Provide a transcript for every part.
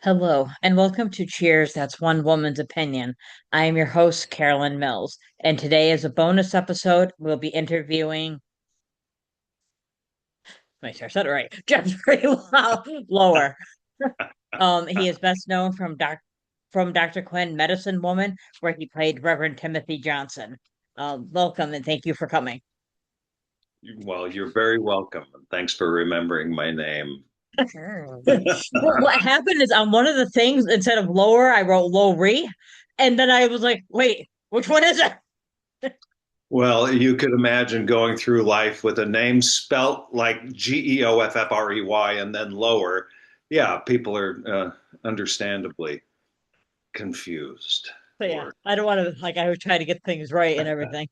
Hello, and welcome to Cheers, That's One Woman's Opinion. I am your host, Carolyn Mills, and today, as a bonus episode, we'll be interviewing, make sure I said it right, Geoffrey Lower. He is best known from Dr. Quinn, Medicine Woman, where he played Reverend Timothy Johnson. Welcome, and thank you for coming. Well, you're very welcome. And thanks for remembering my name. Well, what happened is on one of the things, instead of Lower, I wrote Lowry, and then I was like, wait, which one is it? Well, you could imagine going through life with a name spelt like Geoffrey and then lower. Yeah, people are understandably confused. So yeah, Or I don't want to like I was trying to get things right and everything.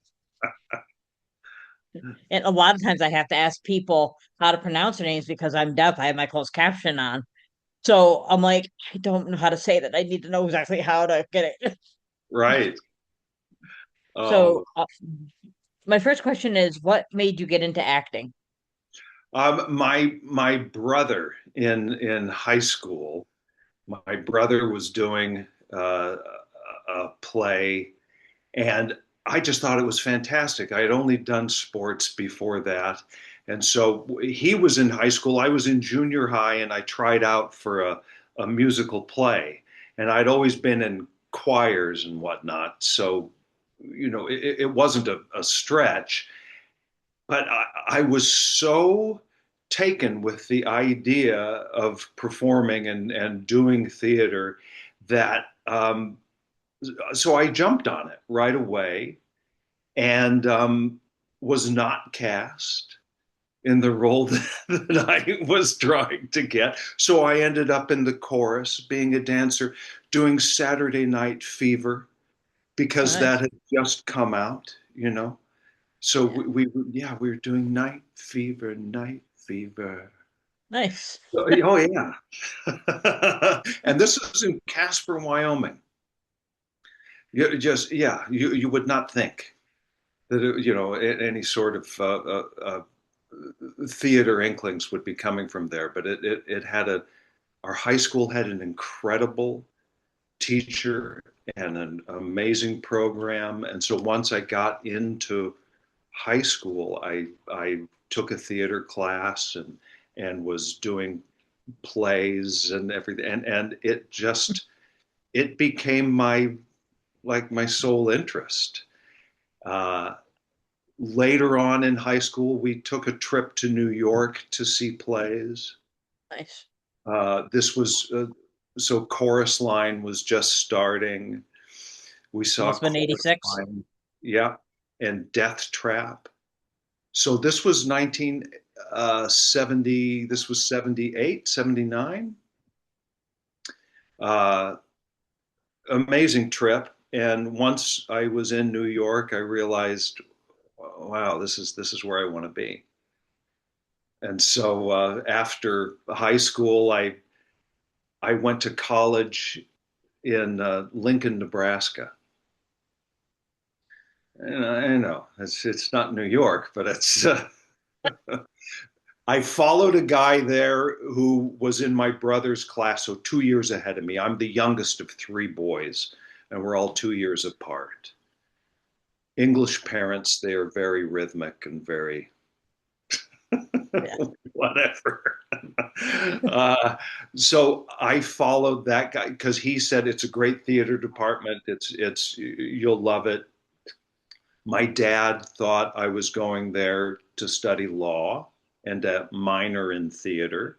And a lot of times I have to ask people how to pronounce their names because I'm deaf. I have my closed caption on. So I'm like, I don't know how to say that. I need to know exactly how to get it. right. So Oh, my first question is, what made you get into acting? my brother in high school, my brother was doing a play. And I just thought it was fantastic. I had only done sports before that. And so he was in high school. I was in junior high, and I tried out for a musical play. And I'd always been in choirs and whatnot. So, it wasn't a stretch. But I was so taken with the idea of performing and doing theater that so I jumped on it right away and was not cast in the role that I was trying to get. So I ended up in the chorus, being a dancer, doing Saturday Night Fever Oh, because that nice. had just come out. So Yeah, yeah, we were doing Night Fever. nice. Oh yeah. And this is in Casper, Wyoming. You would not think that any sort of theater inklings would be coming from there. But it had our high school had an incredible teacher and an amazing program. And so once I got into high school, I took a theater class and was doing plays and everything, and it became my sole interest. Uh, Later on in high school, we took a trip to New York to see plays. Nice. This was so Chorus Line was just starting. We saw Must have been Chorus 86. Line, yeah, and Death Trap. So this was 1970. This was 78, 79. Uh, Amazing trip. And once I was in New York, I realized, wow, this is where I want to be. And so after high school, I went to college in Lincoln, Nebraska. And I know it's not New York, but it's. I followed a guy there who was in my brother's class, so 2 years ahead of me. I'm the youngest of three boys, and we're all 2 years apart. English parents, they are very rhythmic and very Yeah. whatever. uh, so I followed that guy because he said it's a great theater department. It's you'll love it. My dad thought I was going there to study law and a minor in theater.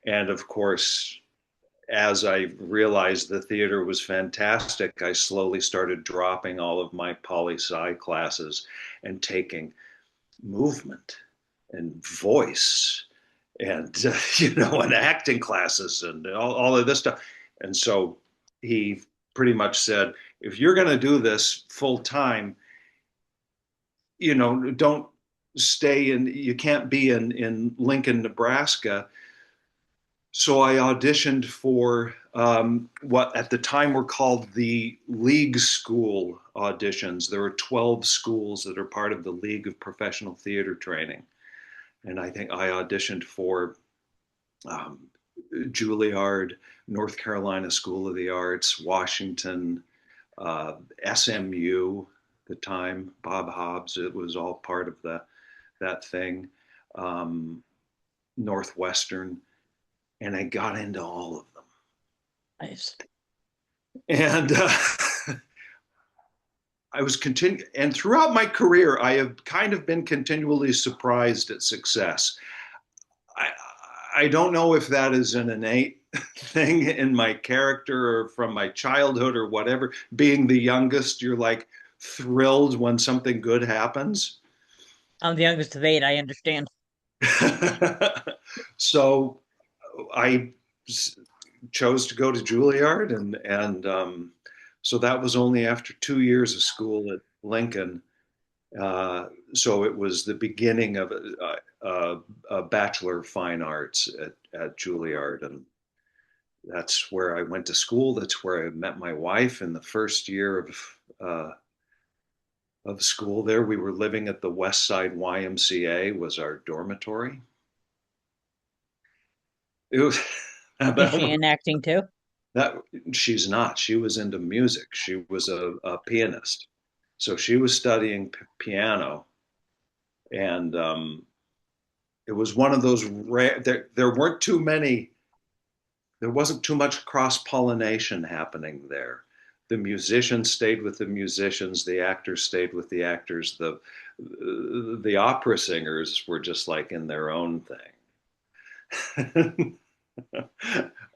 And of course, as I realized the theater was fantastic, I slowly started dropping all of my poli sci classes and taking movement and voice and and acting classes and all of this stuff. And so he pretty much said, if you're going to do this full time, don't stay in. You can't be in Lincoln, Nebraska. So I auditioned for what at the time were called the League School auditions. There were 12 schools that are part of the League of Professional Theater Training. And I think I auditioned for um, Juilliard, North Carolina School of the Arts, Washington, SMU, the time, Bob Hobbs, it was all part of that thing, um, Northwestern, and I got into all of them. Nice. And and throughout my career, I have kind of been continually surprised at success. I, I don't know if that is an innate thing in my character or from my childhood or whatever. Being the youngest, you're like thrilled when something good happens. I'm the youngest of eight. I understand. So I chose to go to Juilliard, and so that was only after 2 years of school at Lincoln. So it was the beginning of a Bachelor of Fine Arts at Juilliard, and that's where I went to school. That's where I met my wife in the first year of school. There, we were living at the West Side YMCA was our dormitory. It was Is she in acting too? that she's not. She was into music. She was a pianist, so she was studying piano, and it was one of those rare. There weren't too many. There wasn't too much cross pollination happening there. The musicians stayed with the musicians. The actors stayed with the actors. The opera singers were just like in their own thing.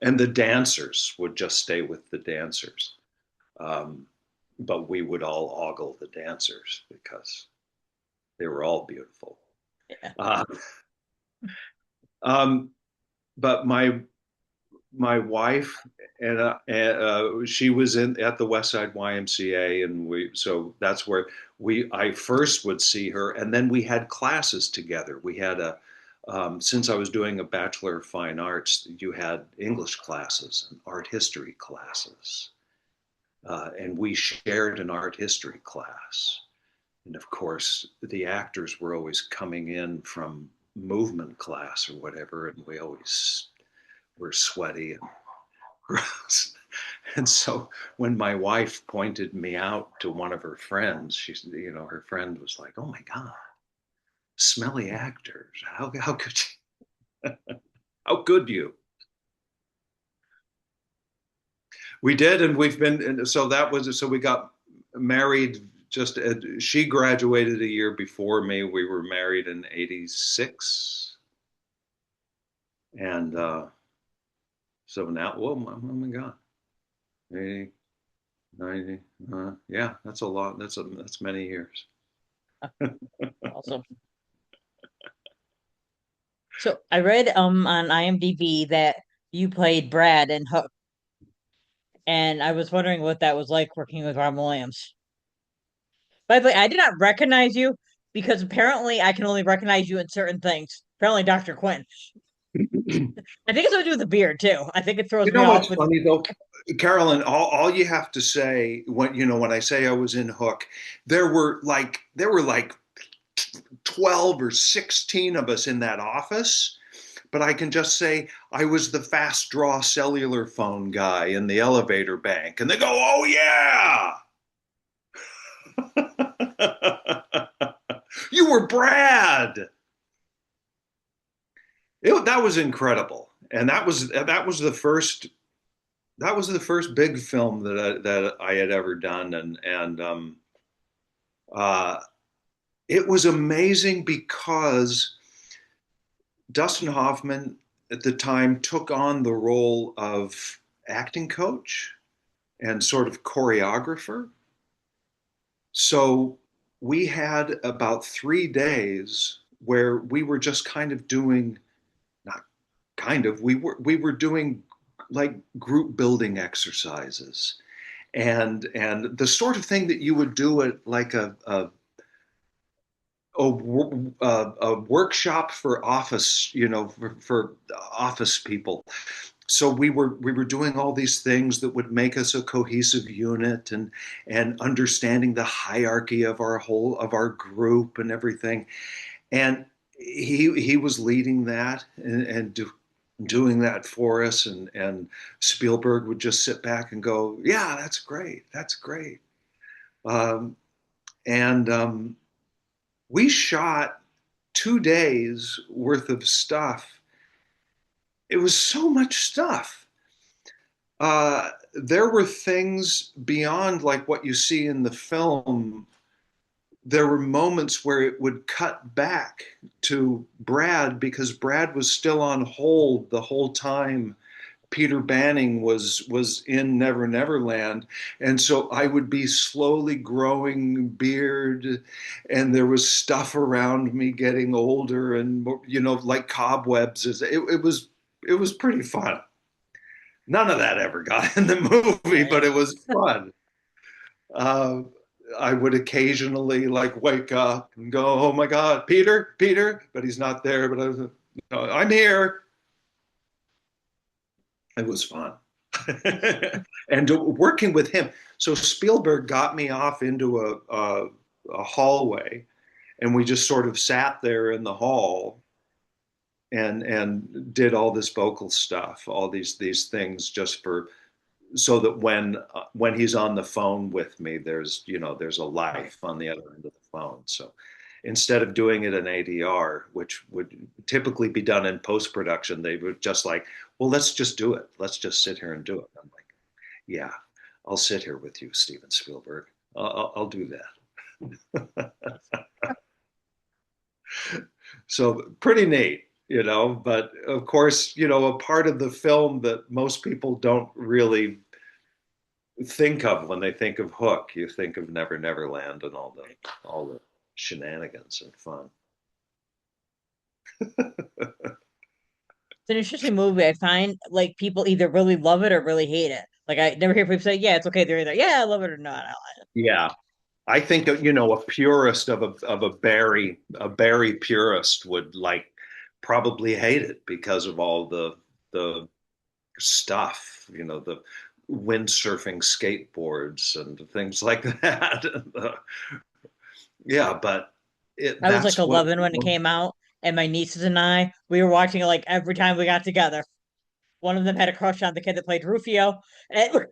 And the dancers would just stay with the dancers. Um, but we would all ogle the dancers because they were all beautiful. Yeah. Uh, um, but my wife and she was in at the West Side YMCA, and we so that's where we I first would see her, and then we had classes together. We had a since I was doing a Bachelor of Fine Arts, you had English classes and art history classes, and we shared an art history class. And of course, the actors were always coming in from movement class or whatever, and we always were sweaty and gross. And so when my wife pointed me out to one of her friends, her friend was like, "Oh my God, smelly actors. How could you, how could you?" We did, and we've been, and so that was, so we got married just, she graduated a year before me. We were married in 86. And so now, oh my God, 80, 90, yeah, that's a lot. That's many years. Awesome. So I read on IMDb that you played Brad in Hook, and I was wondering what that was like working with Robin Williams. By the way, I did not recognize you because apparently I can only recognize you in certain things. Apparently, Dr. Quinn. I think it's something to do with the beard too. I think it throws You me know off what's with. funny though, Carolyn? All you have to say when I say I was in Hook, there were like 12 or 16 of us in that office, but I can just say I was the fast draw cellular phone guy in the elevator bank, and they go, "Oh yeah, you were Brad." That was incredible, and that was the first big film that I had ever done, and uh, it was amazing because Dustin Hoffman at the time took on the role of acting coach and sort of choreographer. So we had about 3 days where we were just kind of doing, not kind of, we were doing like group building exercises and the sort of thing that you would do at like a workshop for office, for office people. So we were doing all these things that would make us a cohesive unit and understanding the hierarchy of our group and everything. And he was leading that and doing that for us, and Spielberg would just sit back and go, "Yeah, that's great, that's great." Um, and we shot 2 days worth of stuff. It was so much stuff. There were things beyond like what you see in the film. There were moments where it would cut back to Brad because Brad was still on hold the whole time Peter Banning was in Never Never Land, and so I would be slowly growing beard, and there was stuff around me getting older, and like cobwebs. It was pretty fun. None of that ever got in the movie, but Right. it was fun. Uh, I would occasionally like wake up and go, "Oh my God, Peter, Peter!" But he's not there. But I'm here. It was fun. And working with him. So Spielberg got me off into a hallway, and we just sort of sat there in the hall and did all this vocal stuff, all these things, just for so that when he's on the phone with me, there's a life on the other end of the phone. So instead of doing it in ADR, which would typically be done in post production, they were just like, well, let's just do it. Let's just sit here and do it. I'm like, yeah, I'll sit here with you, Steven Spielberg. I'll do that. So pretty neat, but of course, a part of the film that most people don't really think of when they think of Hook. You think of Never Never Land and all the shenanigans and fun. It's an interesting movie. I find like people either really love it or really hate it. Like I never hear people say, "Yeah, it's okay." They're either, "Yeah, I love it," or "No, I don't." Yeah, I think a purist of a Barry purist would like probably hate it because of all the stuff, the windsurfing skateboards and things like that. Yeah, but I was like that's what 11 when it came out, and my nieces and I, we were watching it like every time we got together. One of them had a crush on the kid that played Rufio, and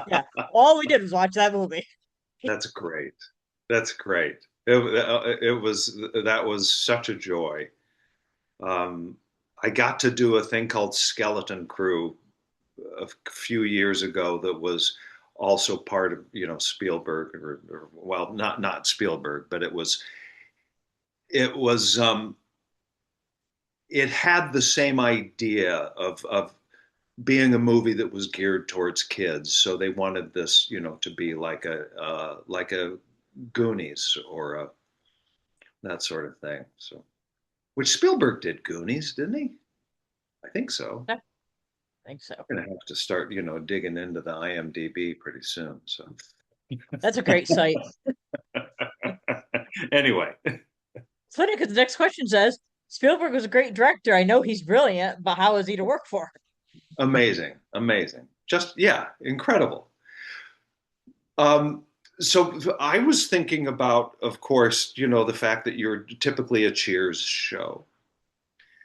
yeah, all we did was watch that movie. That's great. That's great. That was such a joy. Um, I got to do a thing called Skeleton Crew a few years ago that was also part of Spielberg, or well, not Spielberg, but it was it had the same idea of being a movie that was geared towards kids. So they wanted this to be like a Goonies or that sort of thing. So, which Spielberg did Goonies, didn't he? I think so. I think so. I'm gonna have to start, digging into the IMDb pretty soon. So, That's a great site. anyway, It's funny because the next question says Spielberg was a great director. I know he's brilliant, but how is he to work for? amazing, amazing, just yeah, incredible. Um, so I was thinking about, of course, the fact that you're typically a Cheers show.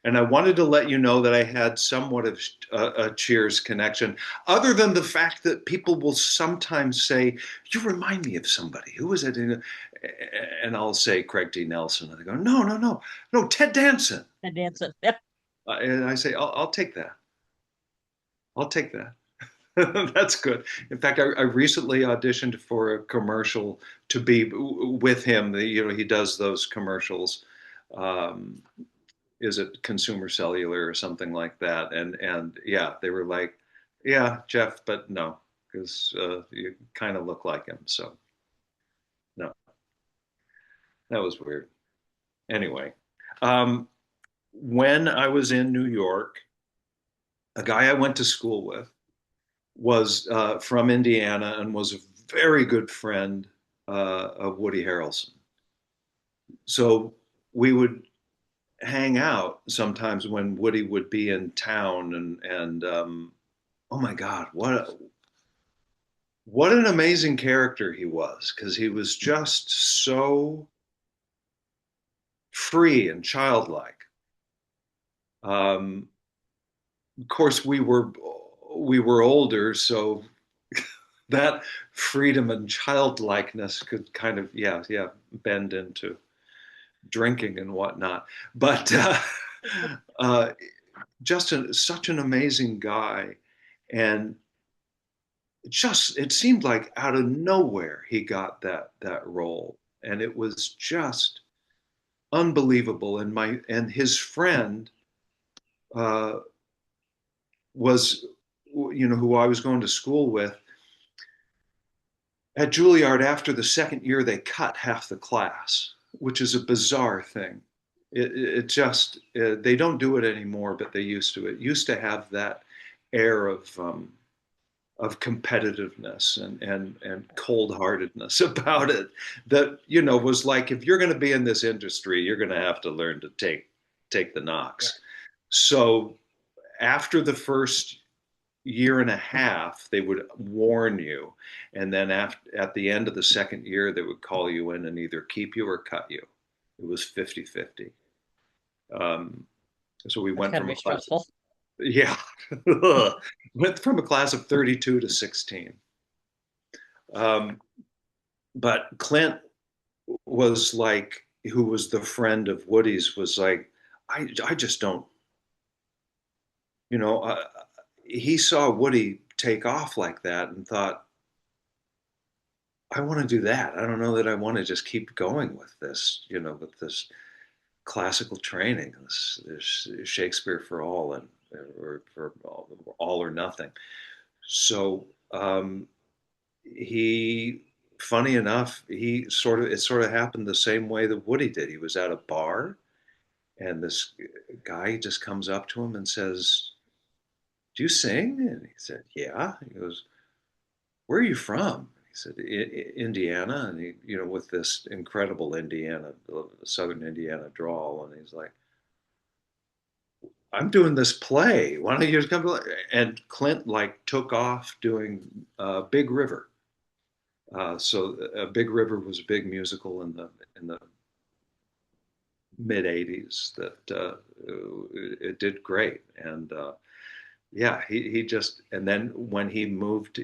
And I wanted to let you know that I had somewhat of a Cheers connection, other than the fact that people will sometimes say, "You remind me of somebody. Who is it?" And I'll say Craig D. Nelson, and they go, "No, no, no, no, Ted Danson." And dancing. Yeah, And I say, "I'll take that. I'll take that." That's good. In fact, I recently auditioned for a commercial to be with him. He does those commercials. Um, is it Consumer Cellular or something like that? And yeah, they were like, "Yeah, Jeff, but no, because you kind of look like him." So no, that was weird. Anyway, um, when I was in New York, a guy I went to school with was from Indiana and was a very good friend of Woody Harrelson. So we would hang out sometimes when Woody would be in town, and oh my God, what an amazing character he was, because he was just so free and childlike. Um, of course, we were older, so that freedom and childlikeness could kind of, yeah, bend into drinking and whatnot. But uh, such an amazing guy, and it seemed like out of nowhere he got that role, and it was just unbelievable. And his friend uh, was, who I was going to school with at Juilliard. After the second year, they cut half the class, which is a bizarre thing. It just they don't do it anymore, but they used to. It used to have that air of competitiveness and cold heartedness about it that was like, if you're going to be in this industry, you're going to have to learn to take the Yeah. knocks. So after the first year and a half, they would warn you, and then at the end of the second year, they would call you in and either keep you or cut you. It was 50-50. um, so we That's went gotta from be a class of, stressful. yeah, went from a class of 32 to 16. um, but Clint was like, who was the friend of Woody's, was like, I just don't, you know, he saw Woody take off like that and thought, I want to do that. I don't know that I want to just keep going with this, with this classical training, this Shakespeare for all, and or for all or nothing. So he, funny enough, it sort of happened the same way that Woody did. He was at a bar, and this guy just comes up to him and says, "Do you sing?" And he said, "Yeah." He goes, "Where are you from?" He said, "Indiana." And he, with this incredible Indiana, Southern Indiana drawl, and he's like, "I'm doing this play. Why don't you just come to?" And Clint like took off doing Big River. So Big River was a big musical in the mid '80s that it did great. And yeah, he just, and then when he moved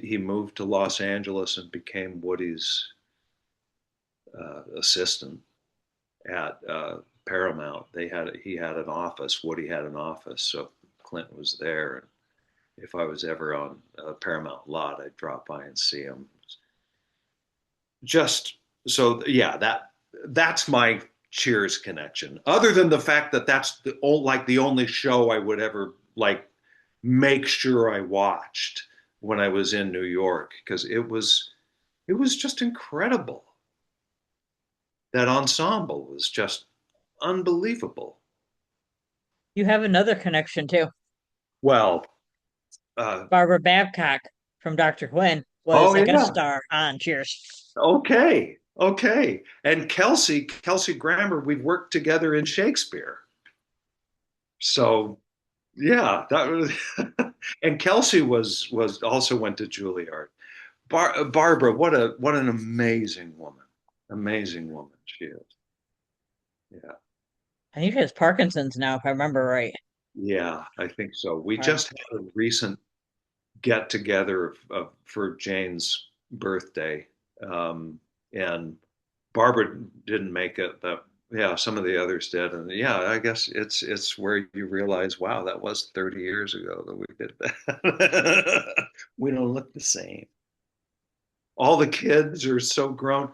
to Los Angeles and became Woody's assistant at Paramount. He had an office. Woody had an office, so Clint was there. And if I was ever on a Paramount lot, I'd drop by and see him. Just so, yeah, that's my Cheers connection. Other than the fact that that's the only show I would ever like make sure I watched when I was in New York, because it was just incredible. That ensemble was just unbelievable. You have another connection too. Well, uh, Barbara Babcock from Dr. Quinn was oh a guest yeah, star on Cheers. okay, okay. And Kelsey Grammer, we've worked together in Shakespeare. So yeah, that was. And Kelsey was also went to Juilliard. Barbara, what an amazing woman she is. Yeah, I think she has Parkinson's now, if I remember right. yeah, I think so. We Right. just had a recent get together for Jane's birthday, and Barbara didn't make it, but yeah, some of the others did, and yeah, I guess it's where you realize, wow, that was 30 years ago that we did that. We don't look the same. All the kids are so grown.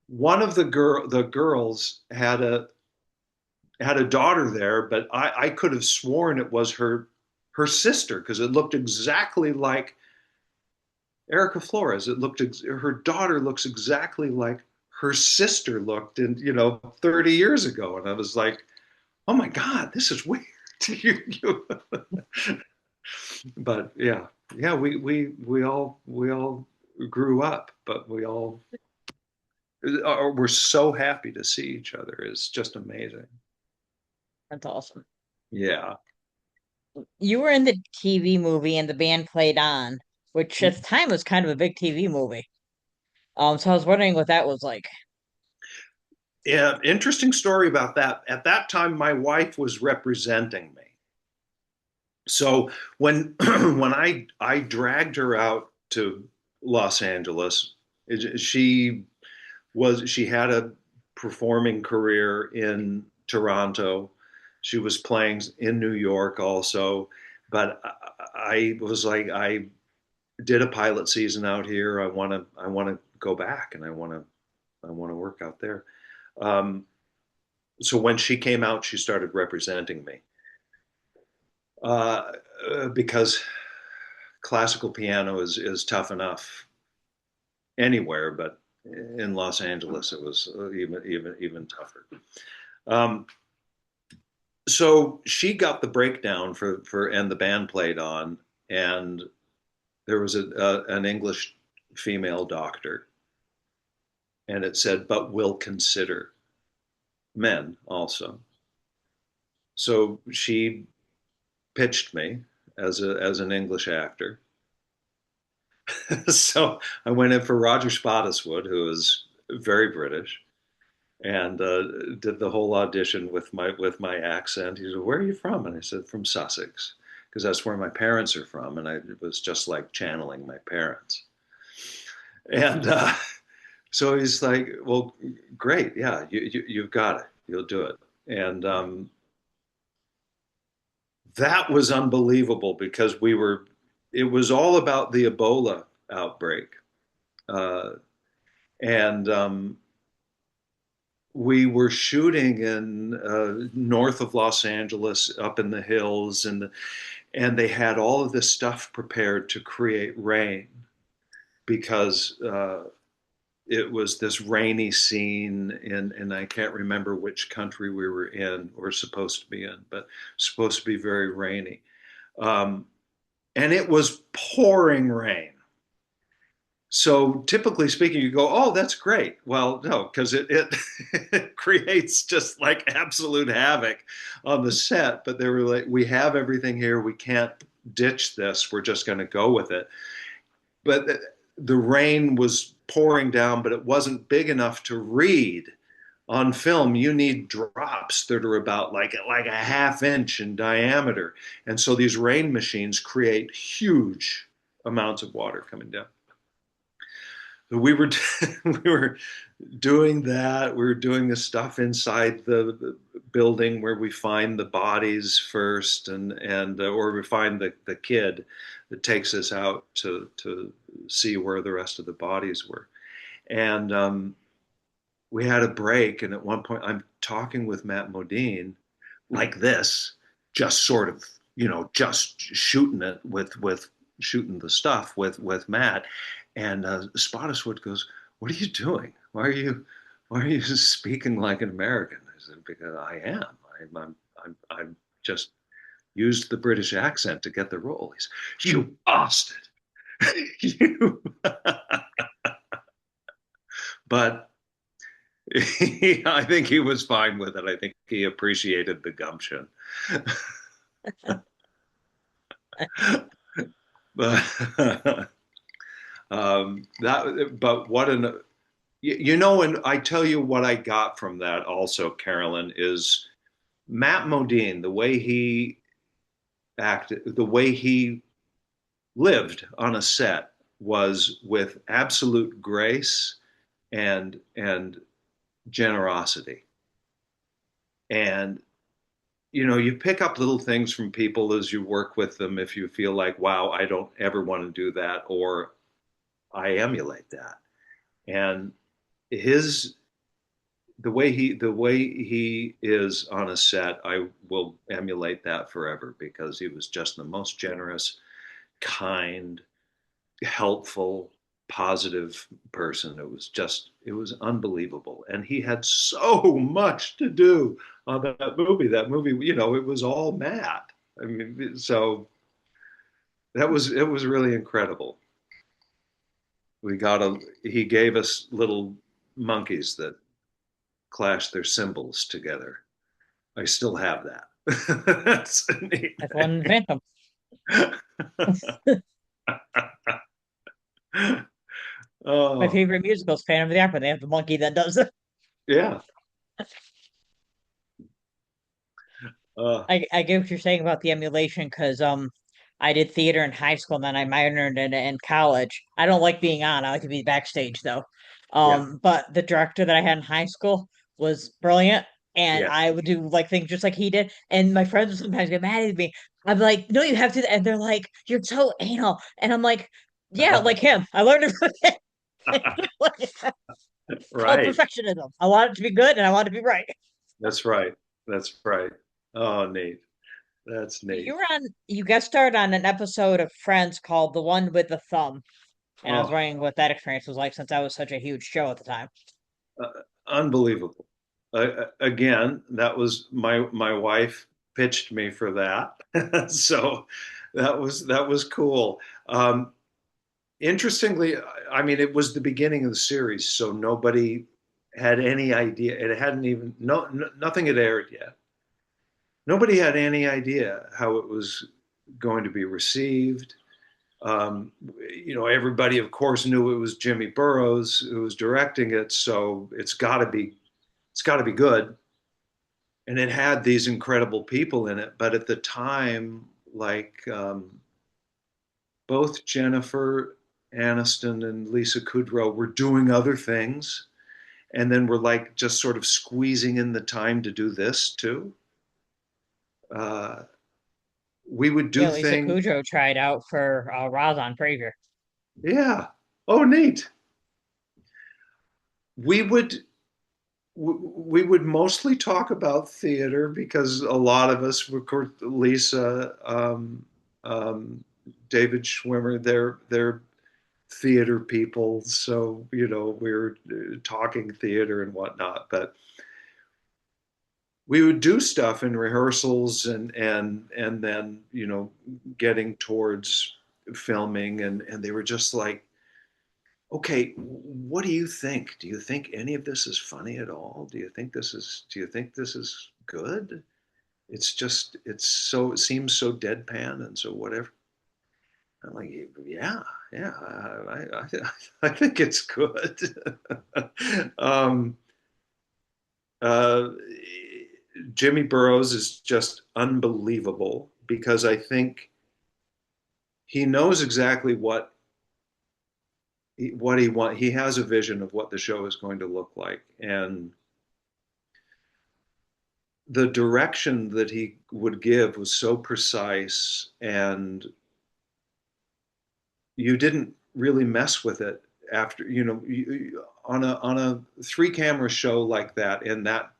One of the girls had a daughter there, but I could have sworn it was her sister, because it looked exactly like Erica Flores. Her daughter looks exactly like her sister looked 30 years ago. And I was like, oh my God, this is weird. But yeah, yeah, we all grew up, but we're so happy to see each other. It's just amazing. That's awesome. Yeah. You were in the TV movie and the band played on, which at the time was kind of a big TV movie. So I was wondering what that was like. Yeah, interesting story about that. At that time, my wife was representing me. So when when I dragged her out to Los Angeles, she had a performing career in Toronto. She was playing in New York also, but I was like, I did a pilot season out here. I want to go back, and I want to work out there. Um, so when she came out, she started representing me uh, because classical piano is tough enough anywhere, but in Los Angeles it was even tougher. Um, so she got the breakdown for and the band played on, and there was an English female doctor, and it said, "But we'll consider men also." So she pitched me as an English actor. So I went in for Roger Spottiswoode, who is very British, and did the whole audition with my accent. He said, "Where are you from?" And I said, "From Sussex," because that's where my parents are from, and it was just like channeling my parents. And so he's like, "Well, great, yeah, you've got it, you'll do it." And that was unbelievable because it was all about the Ebola outbreak, uh, and we were shooting in north of Los Angeles, up in the hills, and they had all of this stuff prepared to create rain because it was this rainy scene and I can't remember which country we were in or supposed to be in, but supposed to be very rainy. Um, and it was pouring rain. So typically speaking, you go, "Oh, that's great." Well, no, because it creates just like absolute havoc on the set. But they were like, "We have everything here. We can't ditch this. We're just going to go with it." But the rain was pouring down, but it wasn't big enough to read on film. You need drops that are about like a half inch in diameter, and so these rain machines create huge amounts of water coming down. We were we were doing that. We were doing the stuff inside the building where we find the bodies first, and or we find the kid that takes us out to see where the rest of the bodies were. And we had a break, and at one point, I'm talking with Matt Modine like this, just sort of, just shooting it with shooting the stuff with Matt, and Spottiswoode goes, "What are you doing? Why are you speaking like an American?" I said, "Because I am. I'm just used the British accent to get the role." He's, "You bastard, you." But I think he was fine with it. I think he appreciated the gumption. But but what an and I tell you what I got from that also, Carolyn, is Matt Modine, the way he acted, the way he lived on a set was with absolute grace and generosity. And you pick up little things from people as you work with them if you feel like, wow, I don't ever want to do that, or I emulate that. And his the way he is on a set, I will emulate that forever because he was just the most generous, kind, helpful, positive person. It was unbelievable. And he had so much to do on that movie. That movie, it was all Matt. I mean, so it was really incredible. He gave us little monkeys that clashed their cymbals together. I still have that. That's a neat That's one Phantom. thing. My Oh, favorite musical is Phantom of the Opera. They have the monkey that does it. yeah. Uh, I get what you're saying about the emulation because I did theater in high school and then I minored in it in college. I don't like being on. I like to be backstage though. yeah, But the director that I had in high school was brilliant and yeah. I would do like things just like he did. And my friends would sometimes get mad at me. I'm like, no, you have to, and they're like, you're so anal. And I'm like, yeah, like him. I learned it from him. It's called Right. perfectionism. I want it to be good and I want it to be right. That's right. That's right. Oh, neat. That's neat. You guest starred on an episode of Friends called The One with the Thumb. And I was Oh, wondering what that experience was like since that was such a huge show at the time. unbelievable. Again, that was my wife pitched me for that, so that was cool. Interestingly, I mean, it was the beginning of the series, so nobody had any idea. It hadn't even nothing had aired yet. Nobody had any idea how it was going to be received. Everybody, of course, knew it was Jimmy Burrows who was directing it, so it's got to be good. And it had these incredible people in it, but at the time, like both Jennifer Aniston and Lisa Kudrow were doing other things, and then were like just sort of squeezing in the time to do this too. Uh, we would do Yeah, Lisa things, Kudrow tried out for Roz on Frasier. yeah. Oh, neat. We would we would mostly talk about theater because a lot of us, of course, Lisa, um, David Schwimmer, they're theater people, so we're talking theater and whatnot. But we would do stuff in rehearsals and then getting towards filming, and they were just like, okay, what do you think? Do you think any of this is funny at all? Do you think this is good? It seems so deadpan and so whatever. I'm like, yeah, yeah, I think it's good. um, uh, Jimmy Burrows is just unbelievable because I think he knows exactly what he want. He has a vision of what the show is going to look like, and the direction that he would give was so precise, and you didn't really mess with it after on a three camera show like that in that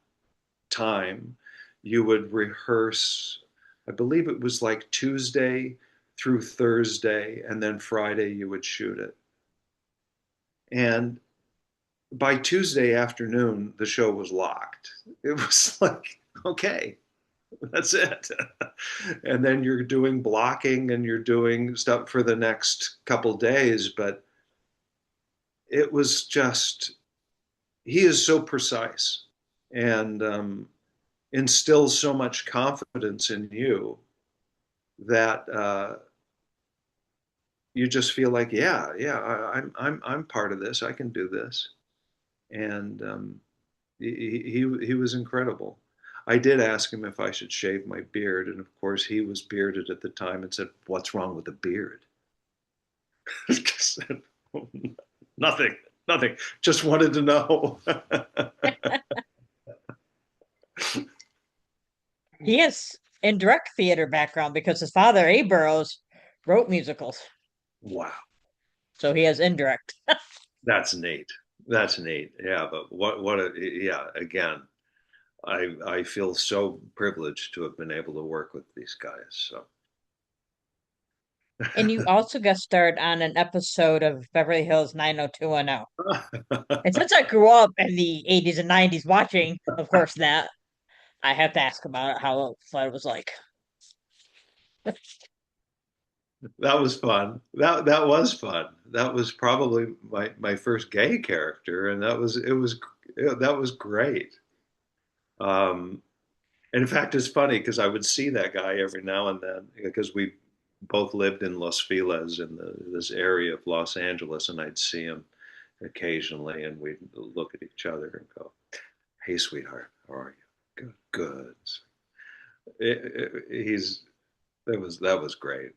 time. You would rehearse, I believe it was like Tuesday through Thursday, and then Friday you would shoot it. And by Tuesday afternoon the show was locked. It was like, okay, that's it. And then you're doing blocking and you're doing stuff for the next couple days. But it was just, he is so precise and instills so much confidence in you that you just feel like, yeah, yeah, I'm part of this. I can do this. And he was incredible. I did ask him if I should shave my beard, and of course he was bearded at the time and said, "What's wrong with the beard?" Nothing, nothing. Just wanted to know. He has indirect theater background because his father, Abe Burrows, wrote musicals. Wow, So he has indirect. that's neat. That's neat. Yeah, but yeah. Again, I feel so privileged to have been able to work with these guys. So And you also guest starred on an episode of Beverly Hills 90210. And since I grew up in the 80s and 90s watching, of course, that, I have to ask about it, how what it was like. that was fun. That was fun. That was probably my first gay character, and that was great. Um, and in fact, it's funny because I would see that guy every now and then because we both lived in Los Feliz in this area of Los Angeles, and I'd see him occasionally, and we'd look at each other and go, "Hey, sweetheart, how are you? Good, good." He's that was great.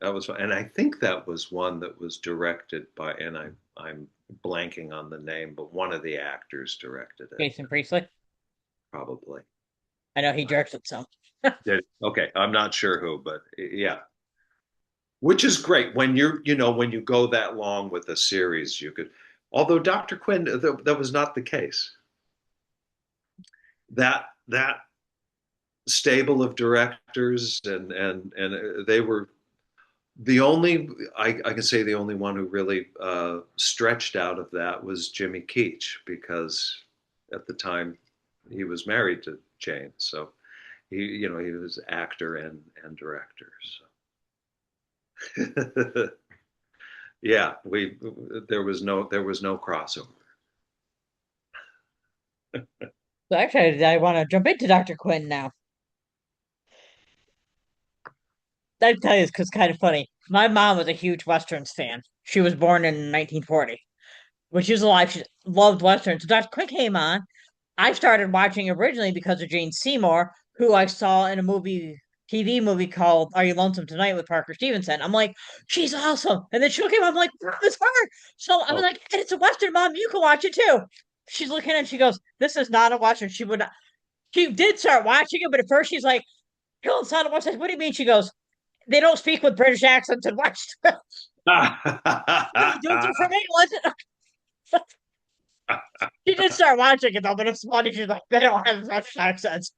That was fun. And I think that was one that was directed by, and I'm blanking on the name, but one of the actors directed it, Jason Priestley. probably. I know he directed some. Okay, I'm not sure who, but yeah, which is great when when you go that long with a series, you could. Although Dr. Quinn, that was not the case. That stable of directors and they were the only I can say the only one who really stretched out of that was Jimmy Keach because at the time he was married to Jane, so he was actor and director. So yeah, we there was no crossover. So actually, I want to jump into Dr. Quinn now. I tell you, it's kind of funny. My mom was a huge Westerns fan. She was born in 1940. When she was alive, she loved Westerns. So Dr. Quinn came on. I started watching originally because of Jane Seymour, who I saw in a TV movie called Are You Lonesome Tonight with Parker Stevenson. I'm like, she's awesome. And then she looked at me, I'm like, "Mom, it's her." So I'm Oh, like, and it's a Western, Mom. You can watch it too. She's looking and she goes, "This is not a Western." She would not. She did start watching it, but at first she's like, "No, it's not a Western." What do you mean? She goes, "They don't speak with British accents in Western." They do it from England. She did start watching it though, but it's funny. She's like, "They don't have British accents."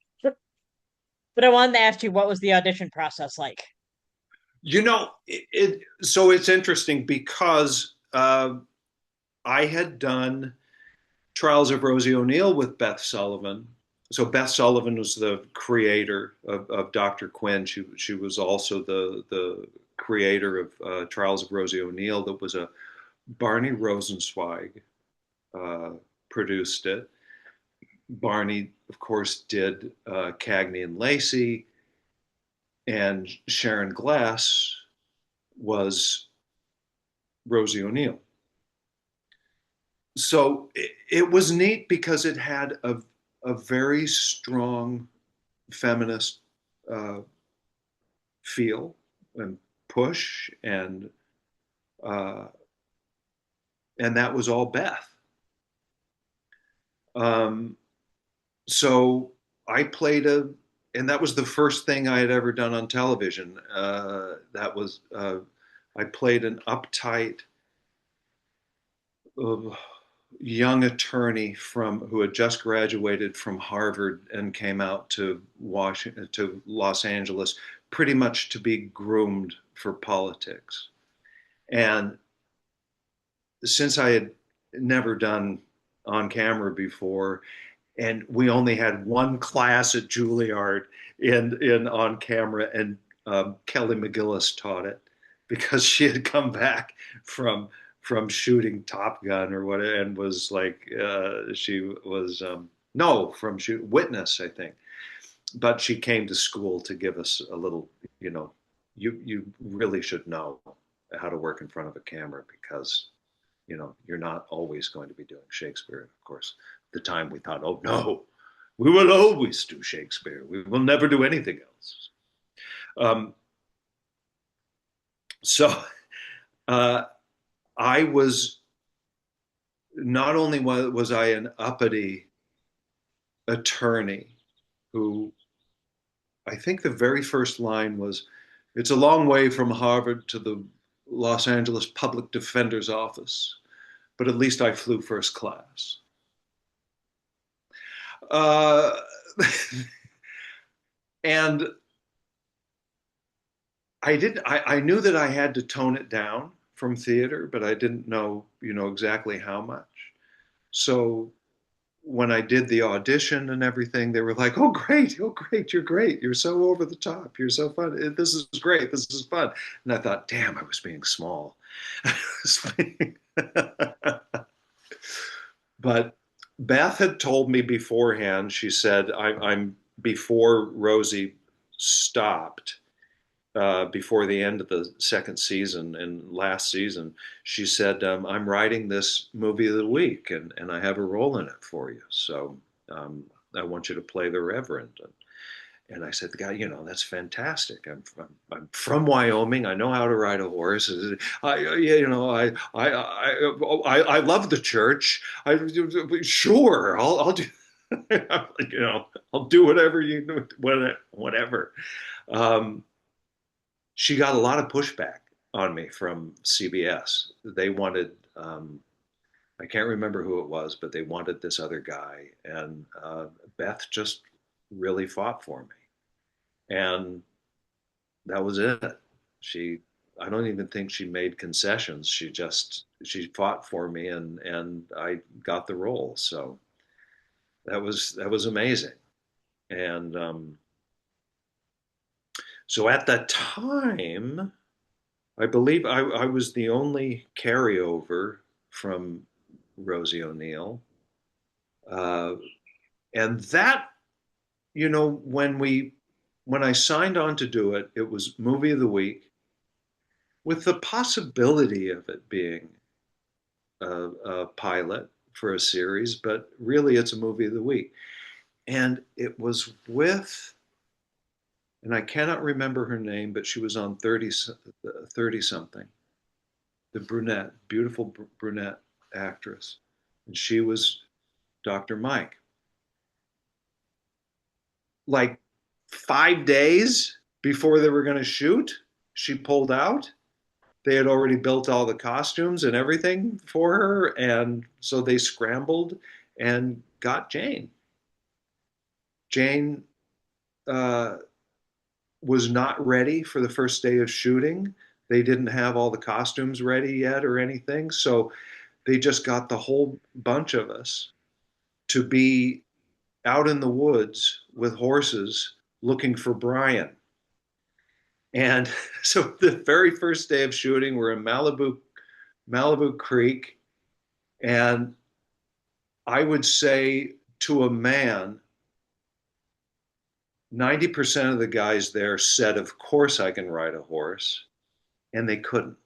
But I wanted to ask you, what was the audition process like? so it's interesting because I had done Trials of Rosie O'Neill with Beth Sullivan. So Beth Sullivan was the creator of Dr. Quinn. She was also the creator of Trials of Rosie O'Neill. That was a Barney Rosenzweig produced it. Barney, of course, did Cagney and Lacey, and Sharon Glass was Rosie O'Neill. So it was neat because it had a very strong feminist uh, feel and push, uh, and that was all Beth. Um, so I played and that was the first thing I had ever done on television. That was I played an uptight uh, young attorney from who had just graduated from Harvard and came out to Washington to Los Angeles pretty much to be groomed for politics. And since I had never done on camera before, and we only had one class at Juilliard in on camera, and Kelly McGillis taught it because she had come back from shooting Top Gun or what, and was like she was no from shoot Witness, I think, but she came to school to give us a little, you know, you really should know how to work in front of a camera because you're not always going to be doing Shakespeare. Of course, at the time we thought, oh no, we will always do Shakespeare. We will never do anything else. Um, so uh, I was not only was I an uppity attorney who I think the very first line was, "It's a long way from Harvard to the Los Angeles Public Defender's office, but at least I flew first class." Uh, and I knew that I had to tone it down from theater, but I didn't know, exactly how much. So when I did the audition and everything, they were like, oh, great, you're great. You're so over the top. You're so fun. This is great. This is fun." And I thought, damn, I was being small. But Beth had told me beforehand, she said, I'm before Rosie stopped, before the end of the second season and last season, she said, "I'm writing this movie of the week, and I have a role in it for you. So I want you to play the Reverend." And I said, the guy, that's fantastic. I'm from Wyoming. I know how to ride a horse. I love the church. Sure, I'll do, I'll do whatever whatever. Um, she got a lot of pushback on me from CBS. They wanted, I can't remember who it was, but they wanted this other guy. And Beth just really fought for me. And that was it. She, I don't even think she made concessions. She fought for me and I got the role. So that was amazing. And so at that time, I believe I was the only carryover from Rosie O'Neill. Uh, and that, when I signed on to do it, it was movie of the week with the possibility of it being a pilot for a series, but really it's a movie of the week. And it was with, and I cannot remember her name, but she was on 30 something, the brunette, beautiful brunette actress. And she was Dr. Mike. Like 5 days before they were going to shoot, she pulled out. They had already built all the costumes and everything for her. And so they scrambled and got Jane. Jane uh, was not ready for the first day of shooting. They didn't have all the costumes ready yet or anything. So they just got the whole bunch of us to be out in the woods with horses looking for Brian. And so the very first day of shooting, we're in Malibu Creek, and I would say to a man, 90% of the guys there said, "Of course I can ride a horse," and they couldn't.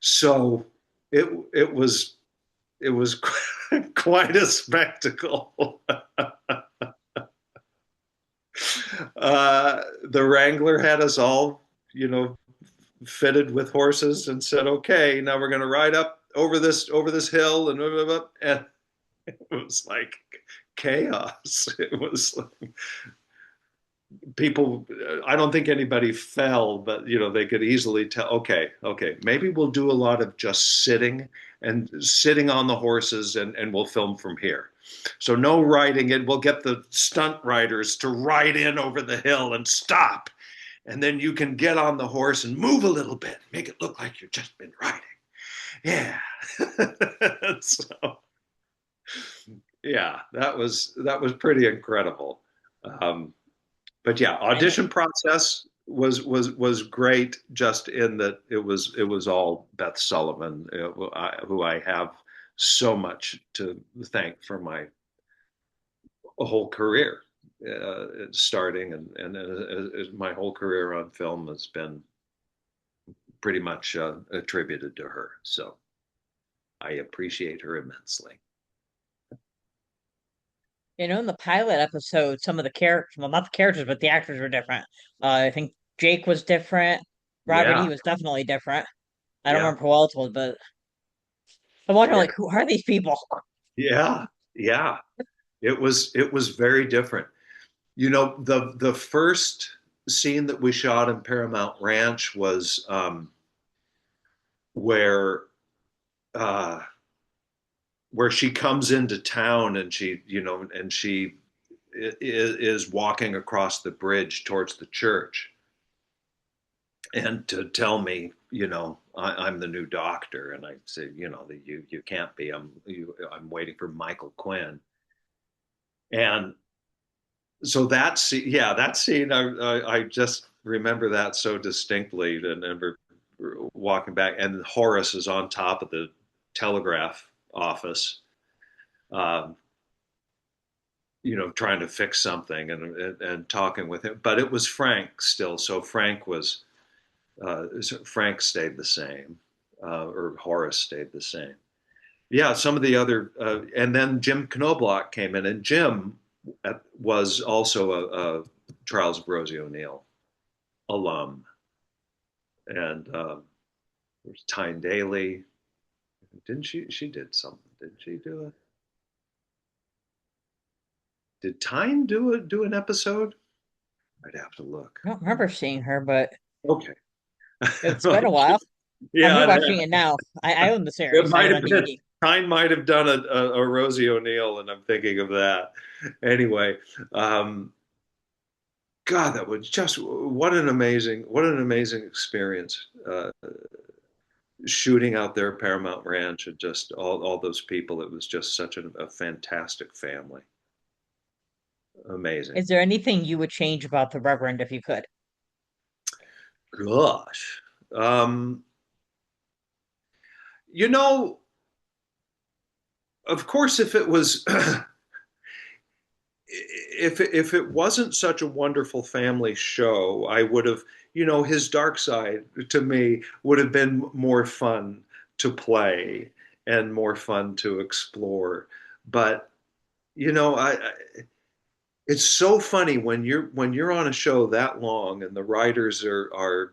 So it was quite a spectacle. The Wrangler had us all, fitted with horses and said, "Okay, now we're going to ride up over this hill," and it was like chaos. It was like people. I don't think anybody fell, but they could easily tell. Okay, maybe we'll do a lot of just sitting on the horses, and we'll film from here. So no riding it. We'll get the stunt riders to ride in over the hill and stop. And then you can get on the horse and move a little bit, make it look like you've just been riding. Yeah. So yeah, that was pretty incredible. Um, but yeah, And audition process was great. Just in that it was all Beth Sullivan, who I have so much to thank for my whole career, starting and my whole career on film has been pretty much attributed to her. So I appreciate her immensely. in the pilot episode, some of the characters, well, not the characters, but the actors were different. I think Jake was different. Robert Yeah, E was definitely different. I don't yeah, remember who else was, but I'm watching yeah, like, who are these people? yeah, yeah. It was very different. The first scene that we shot in Paramount Ranch was where uh, where she comes into town and she is walking across the bridge towards the church, and to tell me, I'm the new doctor, and I say, you can't be. I'm waiting for Michael Quinn, and so that scene, I just remember that so distinctly, and remember walking back, and Horace is on top of the telegraph office, um, trying to fix something and talking with him. But it was Frank still, so Frank stayed the same, or Horace stayed the same. Yeah, some of the other, and then Jim Knobloch came in, and Jim was also Trials of Rosie O'Neill alum, and there's Tyne Daly. Didn't she? She did something. Didn't she do it? Did Tyne do an episode? I'd have to look. I don't remember seeing her, but Okay. it's been a while. I'm Yeah, rewatching it now. I own the it series. I have might it have on been. DVD. Tyne might have done a Rosie O'Neill, and I'm thinking of that. Anyway, um, God, that was just what an amazing experience. Shooting out there at Paramount Ranch and just all those people. It was just such a fantastic family. Amazing. Is there anything you would change about the Reverend if you could? Gosh. Um, you know, of course, if it wasn't such a wonderful family show, I would have, his dark side to me would have been more fun to play and more fun to explore. But I it's so funny when you're on a show that long and the writers are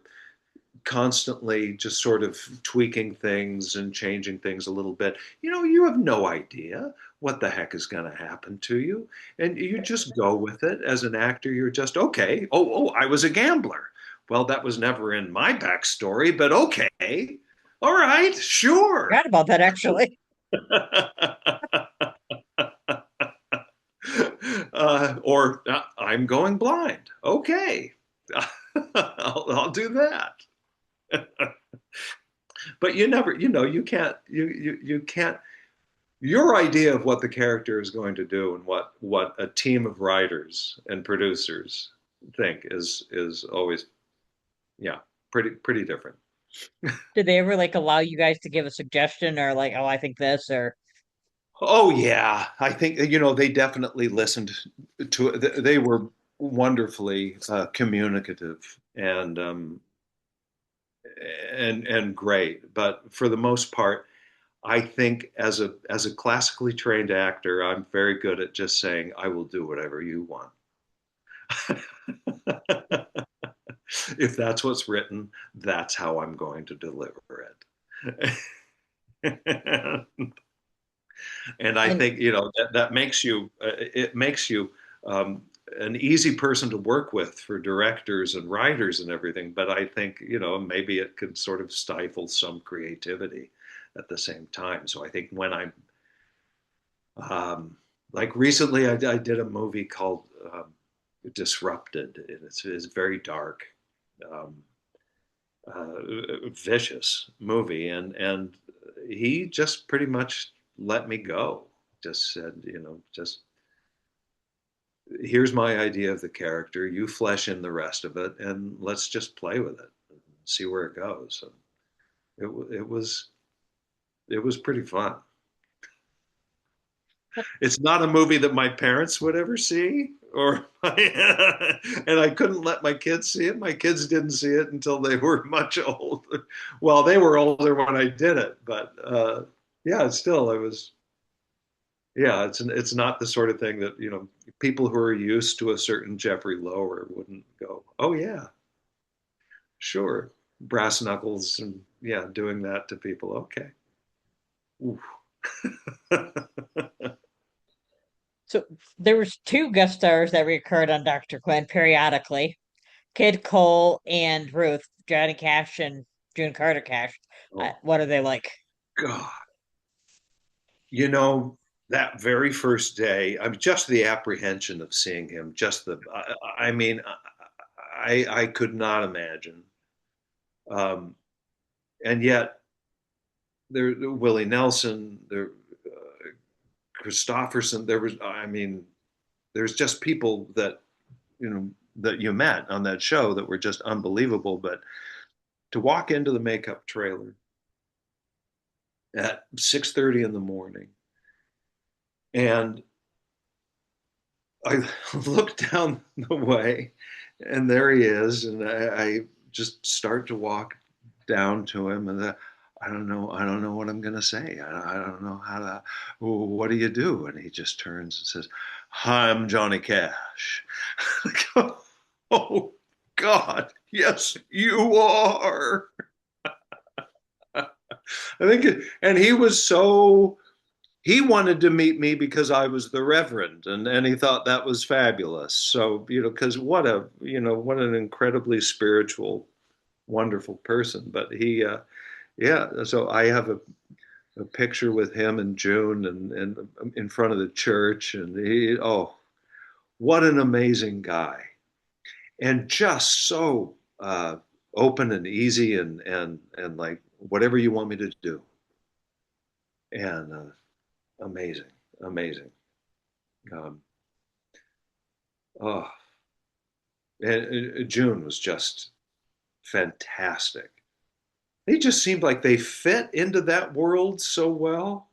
constantly just sort of tweaking things and changing things a little bit. You have no idea what the heck is going to happen to you. And you just go with it. As an actor, you're just, okay. Oh, I was a gambler. Well, that was never in my backstory, but okay. All right, sure. Forgot about that actually. Or I'm going blind. Okay. I'll do that. But you never, you can't, your idea of what the character is going to do and what a team of writers and producers think is always, yeah, pretty different. Did they ever like allow you guys to give a suggestion or like, oh, I think this or Oh yeah, I think they definitely listened to it. They were wonderfully communicative and great, but for the most part, I think as a classically trained actor, I'm very good at just saying, I will do whatever you want. If that's what's written, that's how I'm going to deliver it. And I and think that makes you it makes you um, an easy person to work with for directors and writers and everything. But I think maybe it can sort of stifle some creativity at the same time. So I think when I'm like recently, I did a movie called Disrupted. It's very dark, um, vicious movie, and he just pretty much let me go. Just said, just here's my idea of the character. You flesh in the rest of it, and let's just play with it and see where it goes. And it was pretty fun. It's not a movie that my parents would ever see, and I couldn't let my kids see it. My kids didn't see it until they were much older. Well, they were older when I did it, but yeah, still, it was. Yeah, it's not the sort of thing that people who are used to a certain Geoffrey Lower wouldn't go, oh yeah, sure, brass knuckles and yeah, doing that to people. Okay. Oof. so there was two guest stars that recurred on Dr. Quinn periodically. Kid Cole and Ruth, Johnny Cash and June Carter Cash. Oh What are they like? God. You know, that very first day, I'm just the apprehension of seeing him. Just I mean, I could not imagine. Um, and yet, there, Willie Nelson, there, Christofferson. There was, I mean, there's just people that that you met on that show that were just unbelievable. But to walk into the makeup trailer at 6:30 in the morning and I look down the way, and there he is, and I just start to walk down to him, and I don't know what I'm going to say. I don't know how to. What do you do? And he just turns and says, "Hi, I'm Johnny Cash." Oh God, yes, you are. I think, and he was so he wanted to meet me because I was the reverend, and he thought that was fabulous. So because what an incredibly spiritual, wonderful person. But yeah. So I have a picture with him in June, and in front of the church, and what an amazing guy, and just so open and easy, and like whatever you want me to do, and amazing, amazing. Um, oh, and June was just fantastic. They just seemed like they fit into that world so well.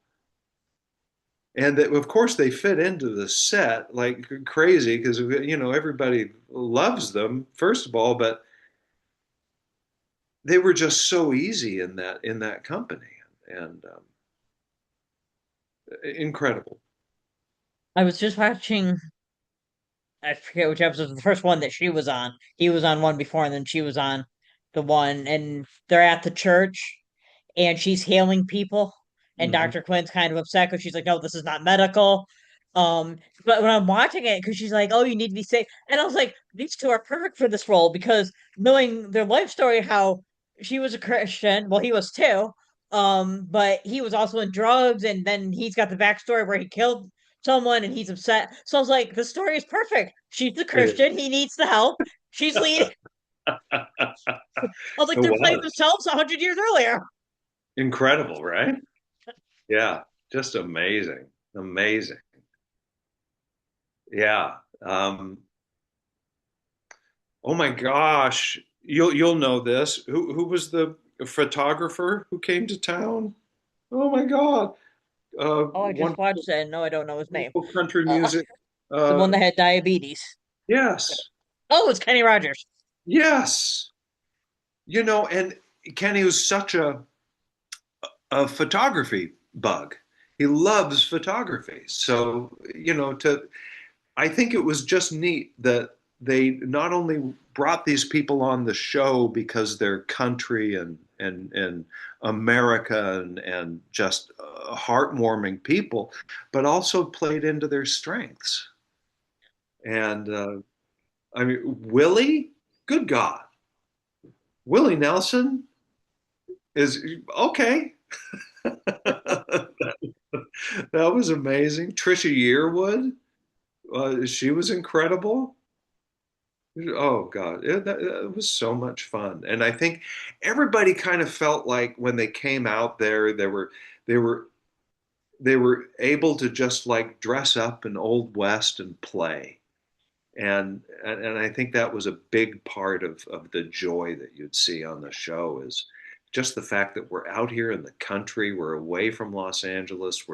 And that, of course, they fit into the set like crazy because everybody loves them, first of all, but they were just so easy in that company, and incredible. I was just watching, I forget which episode, the first one that she was on. He was on one before, and then she was on the one, and they're at the church, and she's healing people, and Hmm. Dr. Quinn's kind of upset because she's like, "No, this is not medical." But when I'm watching it, because she's like, "Oh, you need to be safe," and I was like, "These two are perfect for this role," because knowing their life story, how she was a Christian, well, he was too, but he was also in drugs, and then he's got the backstory where he killed someone, and he's upset. So I was like, "The story is perfect. She's the It Christian. He needs the help. She's lead." I was like, "They're playing was themselves 100 years earlier." incredible, right? Yeah, just amazing, amazing. Yeah. Oh my gosh, you'll know this. Who was the photographer who came to town? Oh my God, Oh, I just wonderful, watched it. And no, I don't know his name. wonderful country Uh, music. the Uh, one that had diabetes. yes, Oh, it's Kenny Rogers. yes. And Kenny was such a photography bug. He loves photography. So, I think it was just neat that they not only brought these people on the show because they're country and America and just heartwarming people, but also played into their strengths. And I mean, Willie, good God, Willie Nelson is okay. That was amazing. Trisha Yearwood, she was incredible. Oh God, that was so much fun, and I think everybody kind of felt like when they came out there, they were they were able to just like dress up in Old West and play, and I think that was a big part of the joy that you'd see on the show is just the fact that we're out here in the country, we're away from Los Angeles,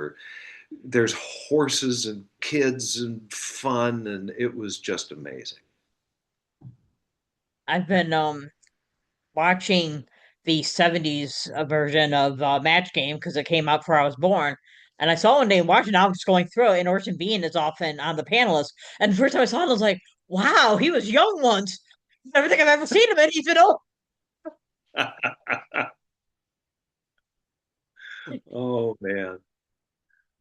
there's horses and kids and fun, and it was just amazing. I've been watching the 70s version of Match Game because it came out before I was born. And I saw one day watching, I was just going through it, and Orson Bean is often on the panelist. And the first time I saw it, I was like, wow, he was young once. Everything I've ever seen him in, he's been old. Oh man.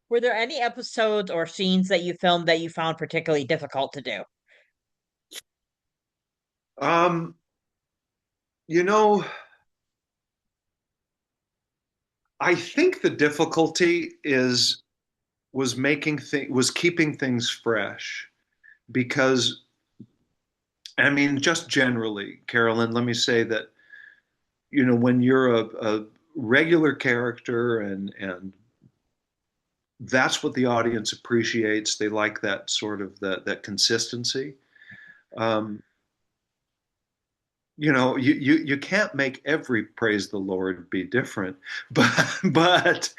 Were there any episodes or scenes that you filmed that you found particularly difficult to do? Um, you know, I think the difficulty is was keeping things fresh because I mean, just generally, Carolyn, let me say that when you're a regular character and that's what the audience appreciates. They like that sort of that consistency. Um, you can't make every praise the Lord be different, but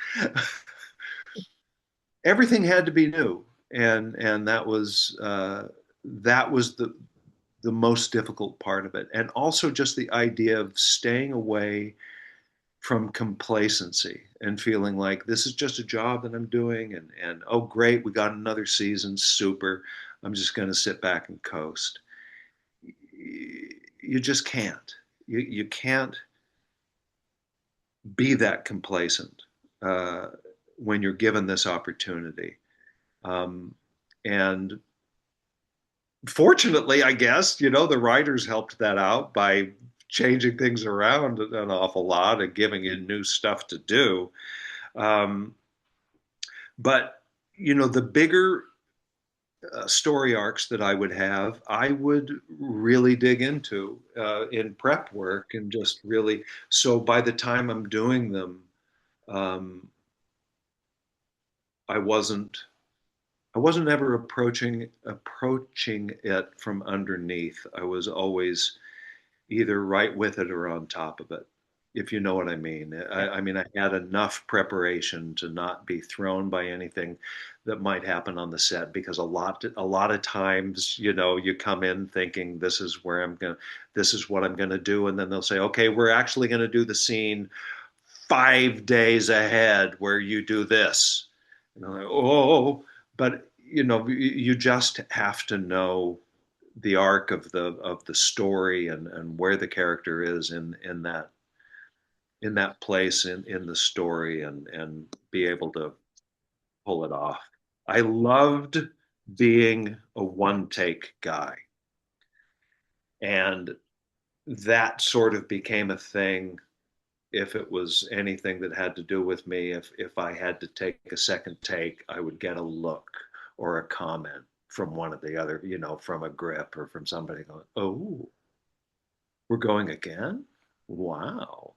everything had to be new, and that was the most difficult part of it, and also just the idea of staying away from complacency and feeling like this is just a job that I'm doing, and oh great, we got another season, super. I'm just going to sit back and coast. you just can't. You can't be that complacent uh, when you're given this opportunity. Um, and fortunately, I guess, the writers helped that out by changing things around an awful lot and giving you new stuff to do. Um, but, the bigger story arcs that I would have, I would really dig into in prep work and just really. So by the time I'm doing them, um, I wasn't I wasn't ever approaching it from underneath. I was always either right with it or on top of it, if you know what I mean. Yeah. I mean, I had enough preparation to not be thrown by anything that might happen on the set because a lot of times, you come in thinking this is what I'm gonna do, and then they'll say, okay, we're actually gonna do the scene 5 days ahead where you do this. And I'm like, oh, but you just have to know the arc of the story and where the character is in that place in the story and be able to pull it off. I loved being a one take guy, and that sort of became a thing. If it was anything that had to do with me, if I had to take a second take, I would get a look or a comment from one of the other, from a grip or from somebody going, "Oh, we're going again? Wow."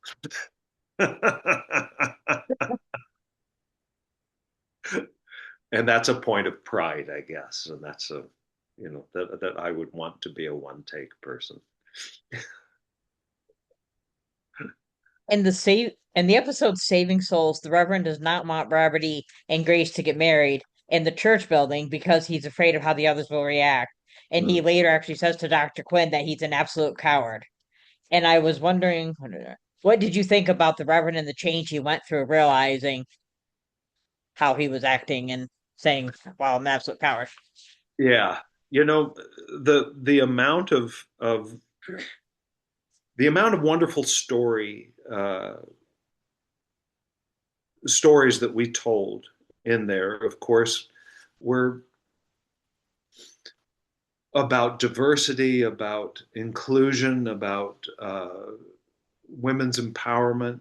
And that's a point of pride, I guess. And that's that I would want to be a one take person. In the episode Saving Souls, the Reverend does not want Roberty and Grace to get married in the church building because he's afraid of how the others will react. And he Mm. later actually says to Dr. Quinn that he's an absolute coward. And I was wondering, what did you think about the Reverend and the change he went through, realizing how he was acting and saying, "Well, I'm an absolute coward." Yeah. The amount of wonderful stories that we told in there, of course, were about diversity, about inclusion, about women's empowerment.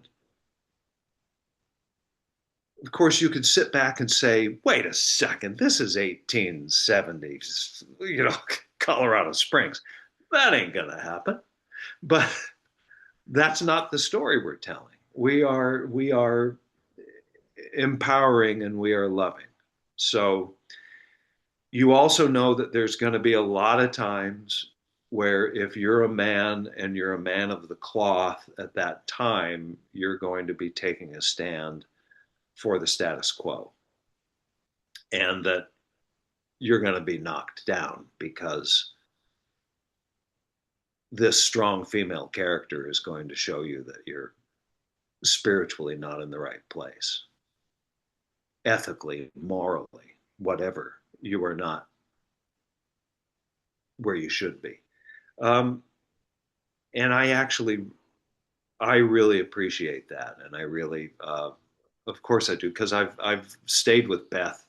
Of course, you could sit back and say, wait a second, this is 1870s, Colorado Springs. That ain't going to happen. But that's not the story we're telling. We are empowering and we are loving. So you also know that there's going to be a lot of times where if you're a man and you're a man of the cloth at that time, you're going to be taking a stand for the status quo and that you're going to be knocked down because this strong female character is going to show you that you're spiritually not in the right place, ethically, morally, whatever. You are not where you should be. Um, and I really appreciate that, and I really, of course, I do because I've stayed with Beth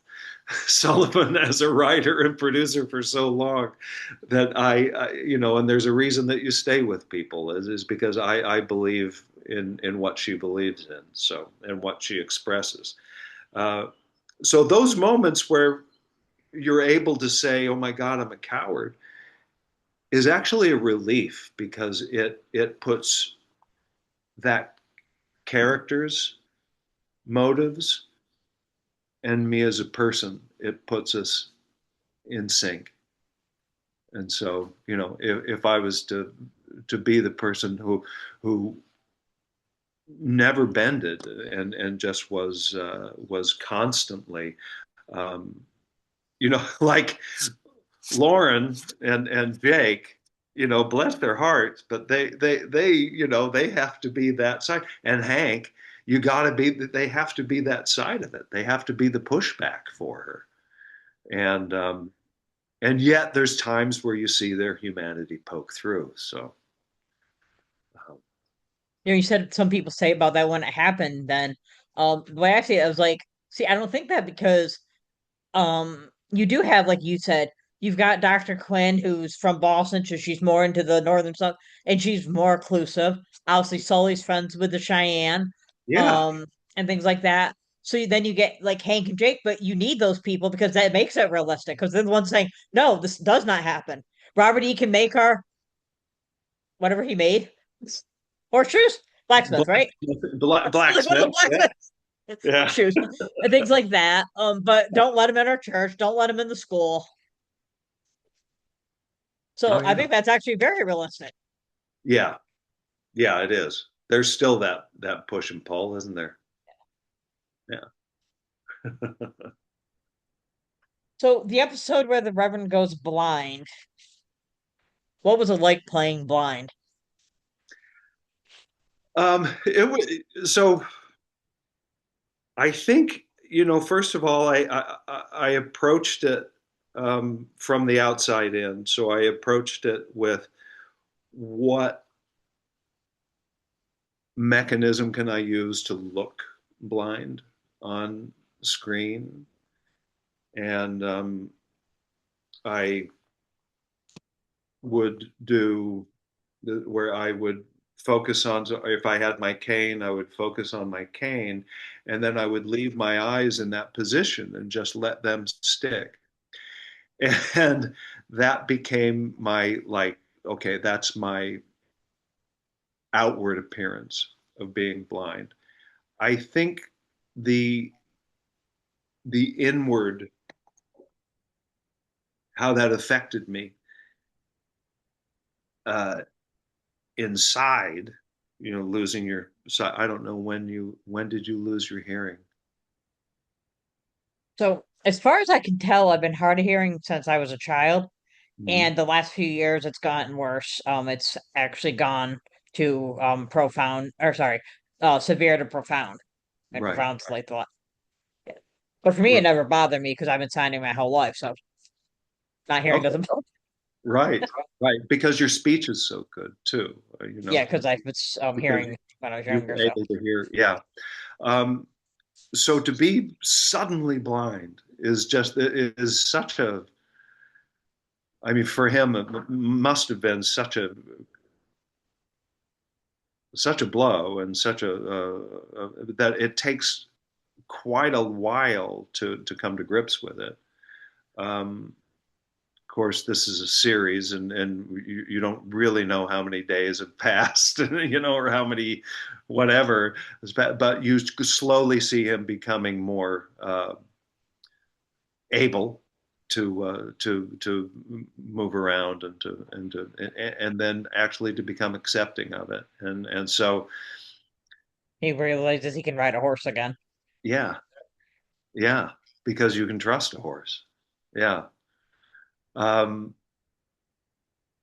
Sullivan as a writer and producer for so long that and there's a reason that you stay with people is because I believe in what she believes in, so and what she expresses. Uh, so those moments where you're able to say, "Oh my God, I'm a coward," is actually a relief because it puts that character's motives and me as a person, it puts us in sync. And so, if I was to be the person who never bended and just was constantly, um, like Lauren and Jake, bless their hearts, but they have to be that side. And Hank, they have to be that side of it. They have to be the pushback for her. And And yet there's times where you see their humanity poke through. So, um, You said some people say about that when it happened, then the way I see it, I was like, see, I don't think that because you do have, like you said, you've got Dr. Quinn who's from Boston, so she's more into the northern stuff, and she's more inclusive. Obviously, Sully's friends with the Cheyenne, yeah, um, and things like that. So then you get like Hank and Jake, but you need those people because that makes it realistic. Because they're the ones saying, "No, this does not happen." Robert E. can make her whatever he made, horseshoes, blacksmith, right? Like one of the blacksmith. Yeah, blacksmiths yeah. shoes and things like that. But don't let him in our church. Don't let him in the school. Oh So I yeah, think that's actually very realistic. yeah, yeah. It is. There's still that push and pull, isn't there? Yeah. So the episode where the Reverend goes blind, what was it like playing blind? It was so. I think, first of all, I approached it from the outside in. So I approached it with what mechanism can I use to look blind on screen, and I would do where I would focus on, so if I had my cane, I would focus on my cane, and then I would leave my eyes in that position and just let them stick. And that became my, like, okay, that's my outward appearance of being blind. I think the the inward, how that affected me uh, inside, losing your sight. I don't know when did you lose your hearing? So as far as I can tell, I've been hard of hearing since I was a child, Mhm. and the last few years it's gotten worse. It's actually gone to profound, or sorry, severe to profound, and Right. profound's like the. But for me, it Right. never bothered me because I've been signing my whole life, so not hearing Okay. doesn't. Right. Right. Because your speech is so good too. Yeah, because I was Because hearing when I was you're younger. So able to hear. Yeah. Um, so to be suddenly blind is such a. I mean, for him, it must have been such a blow, and such that it takes quite a while to come to grips with it. Of course, this is a series, and you don't really know how many days have passed, or how many whatever. But you slowly see him becoming more able to move around, and then actually to become accepting of it, and so he realizes he can ride a horse again. yeah, yeah, because you can trust a horse. Yeah. Um,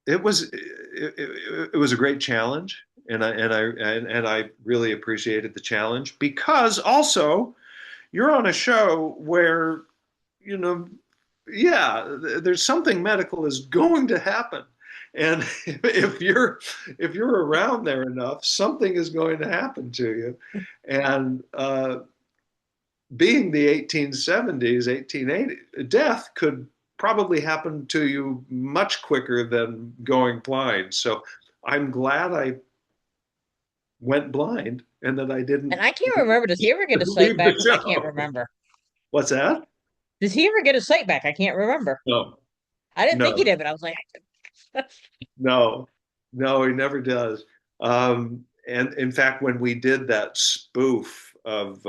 it was a great challenge, and I really appreciated the challenge, because also you're on a show where, you know yeah, there's something medical is going to happen, and if you're around there enough, something is going to happen to you. And being the 1870s, 1880, death could probably happen to you much quicker than going blind. So I'm glad I went blind, and that I And didn't I can't remember. Does he ever get his sight leave back? the Because I can't show. remember. What's that? Does he ever get his sight back? I can't remember. No, I didn't think he no, did, but I was like, no, no, he never does. And in fact, when we did that spoof of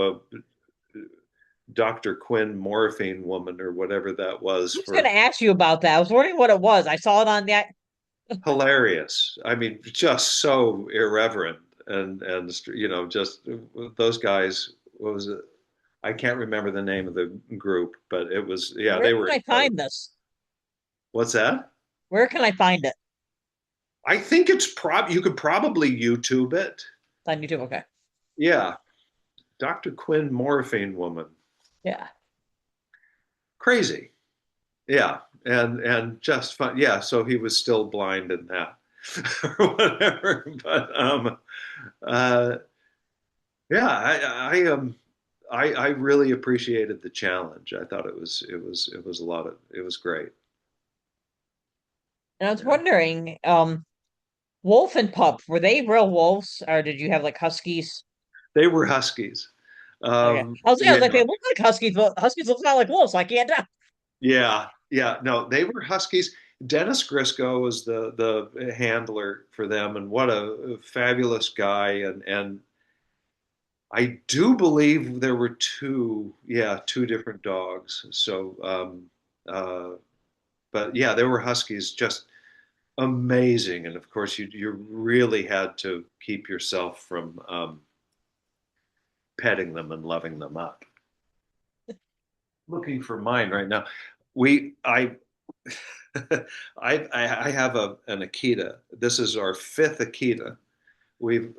Dr. Quinn Morphine Woman, or whatever that was, I was going to for ask you about that. I was wondering what it was. I saw it on that. hilarious. I mean, just so irreverent, and just those guys. What was it? I can't remember the name of the group, but it was, yeah, Where they can were I incredible. find this? What's that? Where can I find it? I think you could probably YouTube it. It's on YouTube. Okay. Yeah, Dr. Quinn Morphine Woman. Yeah. Crazy. yeah, and just fun. Yeah, so he was still blind in that or whatever. But uh, yeah, I really appreciated the challenge. I thought it was a lot of it was great. And I was Yeah, wondering, wolf and pup, were they real wolves or did you have like huskies? they were huskies. Okay. I was Yeah, like, they look like huskies, but huskies look not like wolves, so I can't tell. yeah. No, they were huskies. Dennis Grisco was the handler for them, and what a fabulous guy. And I do believe there were two different dogs. So, but yeah, there were huskies, just amazing. And of course, you really had to keep yourself from petting them and loving them up. Looking for mine right now. We I have an Akita. This is our fifth Akita. We've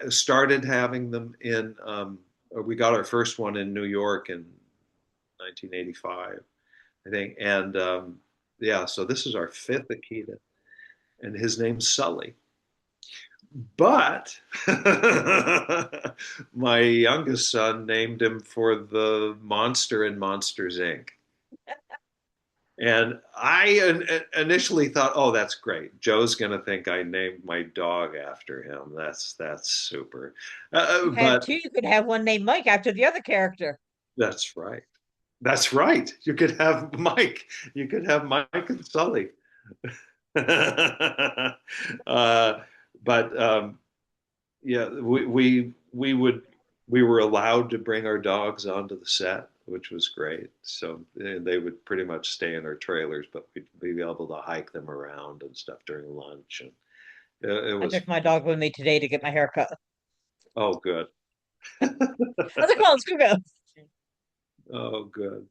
started having them in. We got our first one in New York in 1985, I think, and yeah. So this is our fifth Akita, and his name's Sully. But my youngest son named him for the monster in Monsters Inc. And I initially thought, oh, that's great. Joe's going to think I named my dog after him. That's super. You have But two, you could have one named Mike after the other character. that's right. That's right. You could have Mike. You could have Mike and Sully. uh, but yeah, we were allowed to bring our dogs onto the set, which was great. So they would pretty much stay in our trailers, but we'd be able to hike them around and stuff during lunch, and it I was took my dog with me today to get my hair cut. oh good, I was like, well, let's go. oh good,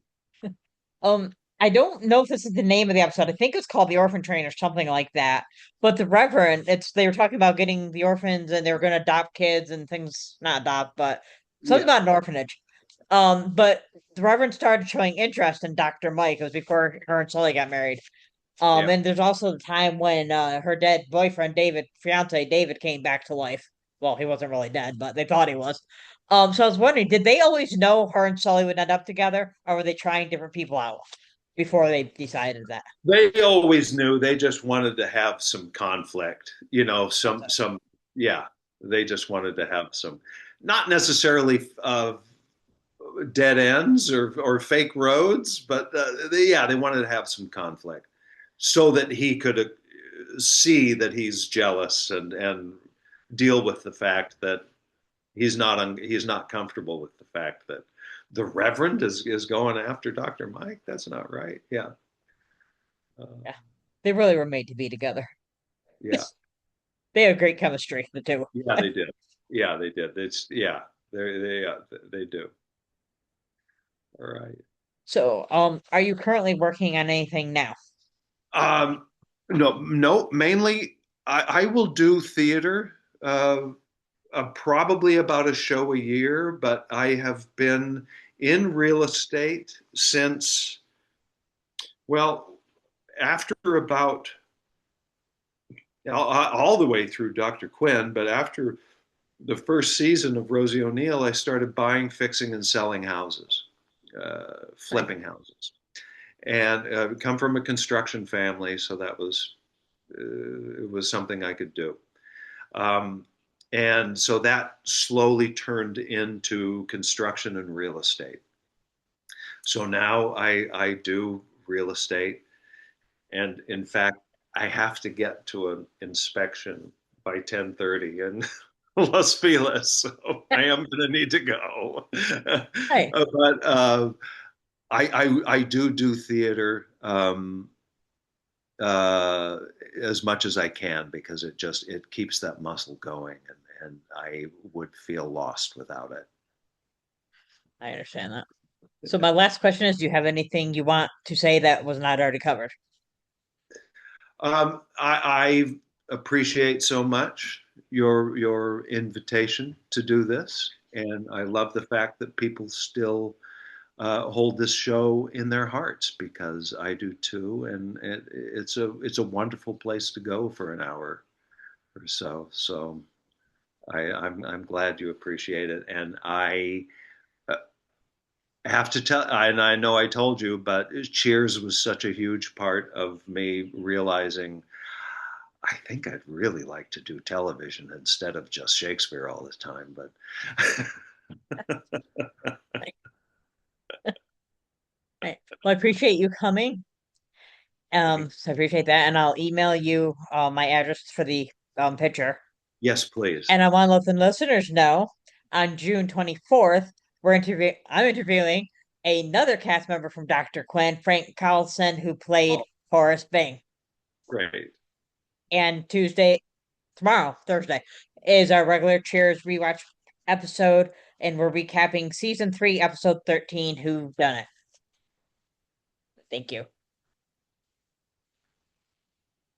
I don't know if this is the name of the episode. I think it's called The Orphan Train or something like that. But the Reverend, it's they were talking about getting the orphans and they were going to adopt kids and things, not adopt, but something yeah, about an orphanage. But the Reverend started showing interest in Dr. Mike. It was before her and Sully got married. yeah. And there's also the time when her dead boyfriend David, fiance David, came back to life. Well, he wasn't really dead, but they thought he was. So I was wondering, did they always know her and Sully would end up together, or were they trying different people out before they decided that? They always knew. They just wanted to have some conflict, That's it. yeah. They just wanted to have some, not necessarily dead ends or fake roads, but yeah, they wanted to have some conflict so that he could see that he's jealous and deal with the fact that he's not comfortable with the fact that the Reverend is going after Dr. Mike. That's not right. Yeah, uh, Yeah, they really were made to be together. yeah, They have great chemistry, the two. yeah. They did. Yeah, they did. It's yeah. They do. All right. So, are you currently working on anything now? Um, no. Mainly, I will do theater. Probably about a show a year, but I have been in real estate since, well, after about all the way through Dr. Quinn, but after the first season of Rosie O'Neill, I started buying, fixing, and selling houses, Right. flipping houses, and come from a construction family, so that was it was something I could do. Um, and so that slowly turned into construction and real estate. So now I do real estate. And in fact, I have to get to an inspection by 10:30 in Los Feliz. So I am going to need to go. Hey, But I do theater uh, as much as I can because it keeps that muscle going, and I would feel lost without it. I understand that. So, my last question is: do you have anything you want to say that was not already covered? I appreciate so much your invitation to do this, and I love the fact that people still hold this show in their hearts because I do too, and it's a wonderful place to go for an hour or so. So I'm glad you appreciate it, and I uh, have to tell, and I know I told you, but Cheers was such a huge part of me realizing I think I'd really like to do television instead of just Shakespeare all the time. But Right. Well, I appreciate you coming. So I appreciate that, and I'll email you my address for the picture. yes, please. And I want to let the listeners know on June 24th, I'm interviewing another cast member from Dr. Quinn, Frank Carlson, who played Oh, Horace Bing. great. And tomorrow, Thursday, is our regular Cheers rewatch episode, and we're recapping season 3, episode 13, Who Done It. Thank you.